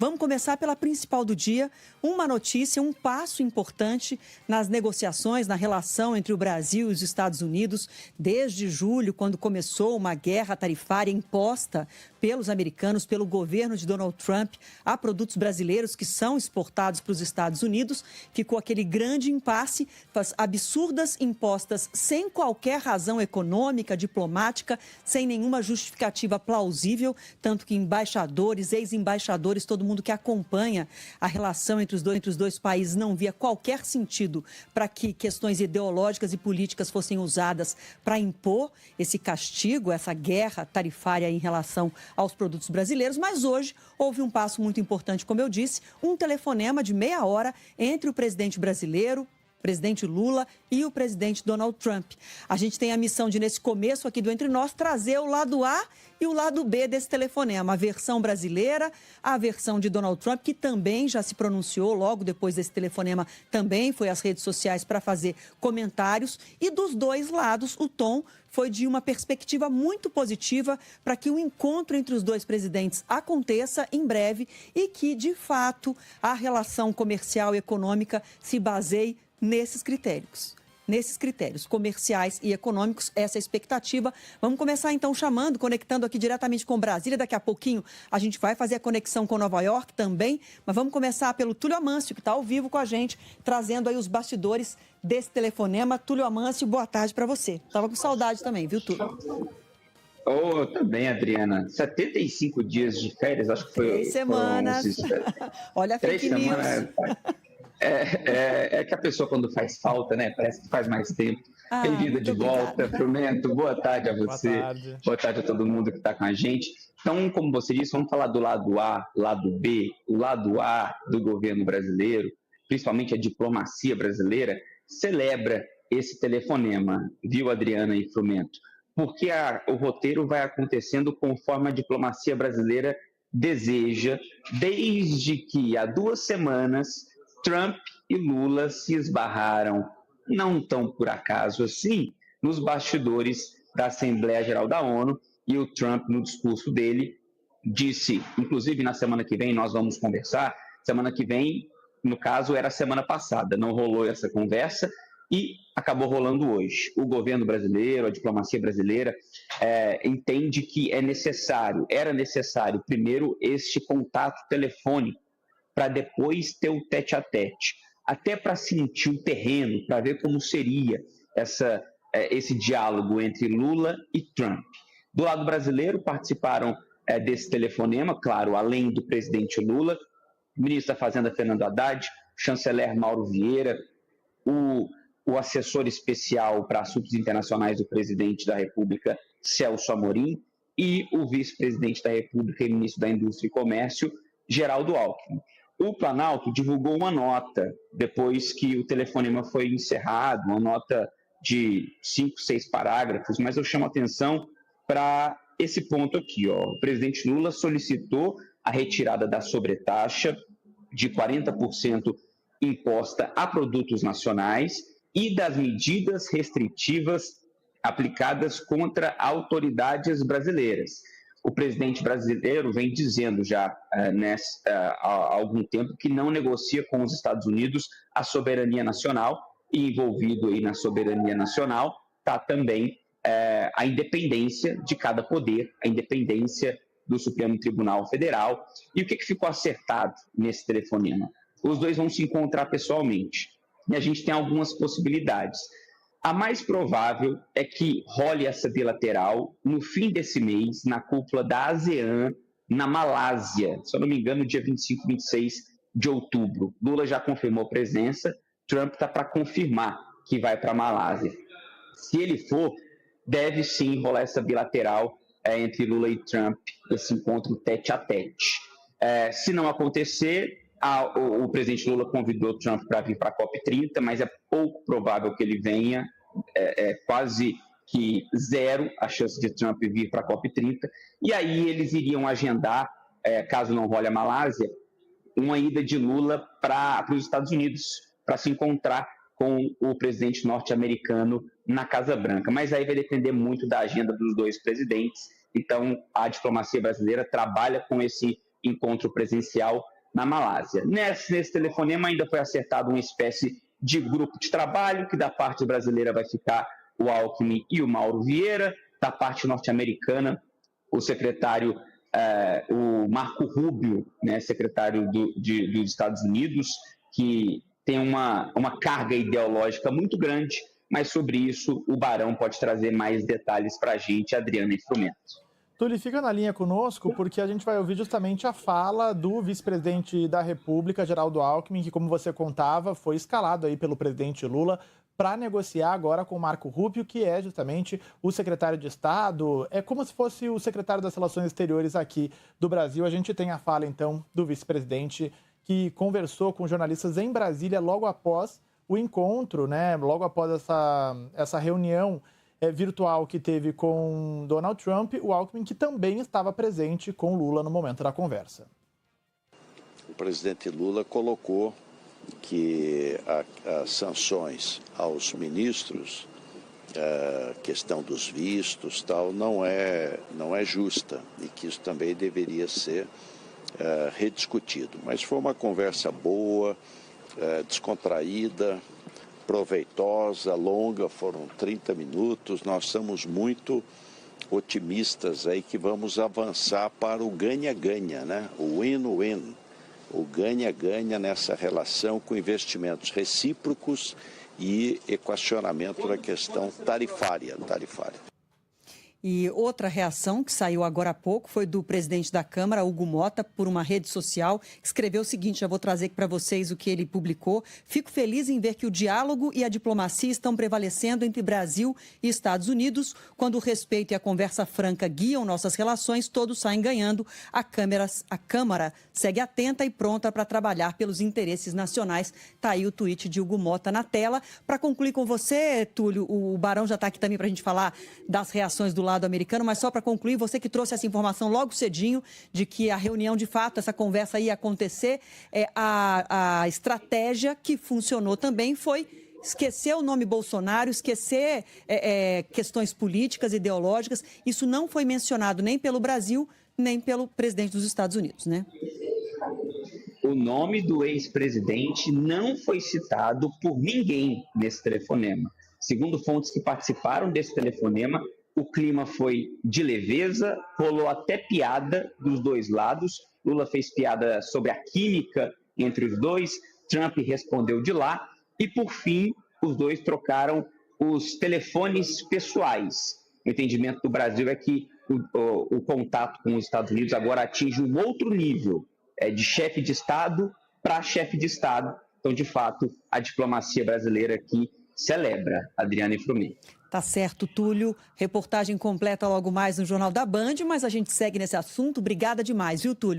Vamos começar pela principal do dia, uma notícia, um passo importante nas negociações, na relação entre o Brasil e os Estados Unidos, desde julho, quando começou uma guerra tarifária imposta pelos americanos, pelo governo de Donald Trump, a produtos brasileiros que são exportados para os Estados Unidos. Ficou aquele grande impasse, absurdas impostas sem qualquer razão econômica, diplomática, sem nenhuma justificativa plausível, tanto que embaixadores, ex-embaixadores, todo mundo que acompanha a relação entre os dois países não via qualquer sentido para que questões ideológicas e políticas fossem usadas para impor esse castigo, essa guerra tarifária em relação aos produtos brasileiros. Mas hoje houve um passo muito importante, como eu disse, um telefonema de meia hora entre o presidente brasileiro, presidente Lula, e o presidente Donald Trump. A gente tem a missão de, nesse começo aqui do Entre Nós, trazer o lado A e o lado B desse telefonema. A versão brasileira, a versão de Donald Trump, que também já se pronunciou logo depois desse telefonema, também foi às redes sociais para fazer comentários. E dos dois lados, o tom foi de uma perspectiva muito positiva para que o encontro entre os dois presidentes aconteça em breve e que, de fato, a relação comercial e econômica se baseie nesses critérios comerciais e econômicos, essa é a expectativa. Vamos começar então conectando aqui diretamente com Brasília. Daqui a pouquinho a gente vai fazer a conexão com Nova York também, mas vamos começar pelo Túlio Amâncio, que está ao vivo com a gente, trazendo aí os bastidores desse telefonema. Túlio Amâncio, boa tarde para você. Estava com saudade também, viu, Túlio? Também, Adriana. 75 dias de férias, acho que foi. 3 semanas. Olha a fake news. 3 semanas. É que a pessoa, quando faz falta, né? Parece que faz mais tempo. Bem-vinda de volta, Frumento. Boa tarde a você. Boa tarde a todo mundo que está com a gente. Então, como você disse, vamos falar do lado A, lado B. O lado A do governo brasileiro, principalmente a diplomacia brasileira, celebra esse telefonema, viu, Adriana e Frumento? Porque o roteiro vai acontecendo conforme a diplomacia brasileira deseja, desde que há 2 semanas Trump e Lula se esbarraram, não tão por acaso assim, nos bastidores da Assembleia Geral da ONU, e o Trump, no discurso dele, disse, inclusive na semana que vem nós vamos conversar, semana que vem, no caso, era semana passada, não rolou essa conversa e acabou rolando hoje. O governo brasileiro, a diplomacia brasileira, entende que era necessário primeiro este contato telefônico, para depois ter o tete-a-tete, até para sentir o terreno, para ver como seria esse diálogo entre Lula e Trump. Do lado brasileiro, participaram desse telefonema, claro, além do presidente Lula, o ministro da Fazenda Fernando Haddad, o chanceler Mauro Vieira, o assessor especial para assuntos internacionais do presidente da República, Celso Amorim, e o vice-presidente da República e ministro da Indústria e Comércio, Geraldo Alckmin. O Planalto divulgou uma nota depois que o telefonema foi encerrado, uma nota de 5, 6 parágrafos, mas eu chamo a atenção para esse ponto aqui. O presidente Lula solicitou a retirada da sobretaxa de 40% imposta a produtos nacionais e das medidas restritivas aplicadas contra autoridades brasileiras. O presidente brasileiro vem dizendo já há algum tempo que não negocia com os Estados Unidos a soberania nacional, e envolvido aí na soberania nacional está também a independência de cada poder, a independência do Supremo Tribunal Federal. E o que ficou acertado nesse telefonema? Os dois vão se encontrar pessoalmente, e a gente tem algumas possibilidades. A mais provável é que role essa bilateral no fim desse mês, na cúpula da ASEAN, na Malásia, se eu não me engano, dia 25, 26 de outubro. Lula já confirmou presença, Trump está para confirmar que vai para a Malásia. Se ele for, deve sim rolar essa bilateral entre Lula e Trump, esse encontro tete-a-tete. Se não acontecer, o presidente Lula convidou Trump para vir para a COP30, mas é pouco provável que ele venha, quase que zero a chance de Trump vir para a COP30, e aí eles iriam agendar, caso não role a Malásia, uma ida de Lula para os Estados Unidos, para se encontrar com o presidente norte-americano na Casa Branca. Mas aí vai depender muito da agenda dos dois presidentes. Então, a diplomacia brasileira trabalha com esse encontro presencial na Malásia. Nesse telefonema ainda foi acertado uma espécie de grupo de trabalho, que da parte brasileira vai ficar o Alckmin e o Mauro Vieira, da parte norte-americana, o secretário, o Marco Rubio, né, secretário dos Estados Unidos, que tem uma carga ideológica muito grande, mas sobre isso o Barão pode trazer mais detalhes para a gente, Adriana Instrumento. Túlio, fica na linha conosco, porque a gente vai ouvir justamente a fala do vice-presidente da República, Geraldo Alckmin, que, como você contava, foi escalado aí pelo presidente Lula para negociar agora com o Marco Rubio, que é justamente o secretário de Estado. É como se fosse o secretário das Relações Exteriores aqui do Brasil. A gente tem a fala, então, do vice-presidente, que conversou com jornalistas em Brasília logo após o encontro, né? Logo após essa reunião virtual que teve com Donald Trump, o Alckmin, que também estava presente com Lula no momento da conversa. O presidente Lula colocou que as sanções aos ministros, a questão dos vistos, tal, não é justa e que isso também deveria ser rediscutido. Mas foi uma conversa boa, descontraída, proveitosa, longa, foram 30 minutos. Nós estamos muito otimistas aí que vamos avançar para o ganha-ganha, né? O win-win, o ganha-ganha nessa relação com investimentos recíprocos e equacionamento da questão tarifária. E outra reação que saiu agora há pouco foi do presidente da Câmara, Hugo Motta, por uma rede social, que escreveu o seguinte, já vou trazer aqui para vocês o que ele publicou. Fico feliz em ver que o diálogo e a diplomacia estão prevalecendo entre Brasil e Estados Unidos. Quando o respeito e a conversa franca guiam nossas relações, todos saem ganhando. A Câmara segue atenta e pronta para trabalhar pelos interesses nacionais. Está aí o tweet de Hugo Motta na tela. Para concluir com você, Túlio, o Barão já está aqui também para a gente falar das reações do lado americano, mas só para concluir, você que trouxe essa informação logo cedinho de que a reunião, de fato, essa conversa ia acontecer, a estratégia que funcionou também foi esquecer o nome Bolsonaro, esquecer questões políticas, ideológicas. Isso não foi mencionado nem pelo Brasil, nem pelo presidente dos Estados Unidos, né? O nome do ex-presidente não foi citado por ninguém nesse telefonema. Segundo fontes que participaram desse telefonema, o clima foi de leveza, rolou até piada dos dois lados. Lula fez piada sobre a química entre os dois, Trump respondeu de lá e, por fim, os dois trocaram os telefones pessoais. O entendimento do Brasil é que o contato com os Estados Unidos agora atinge um outro nível, de chefe de Estado para chefe de Estado. Então, de fato, a diplomacia brasileira aqui celebra, Adriana Instrumento. Tá certo, Túlio. Reportagem completa logo mais no Jornal da Band, mas a gente segue nesse assunto. Obrigada demais, viu, Túlio?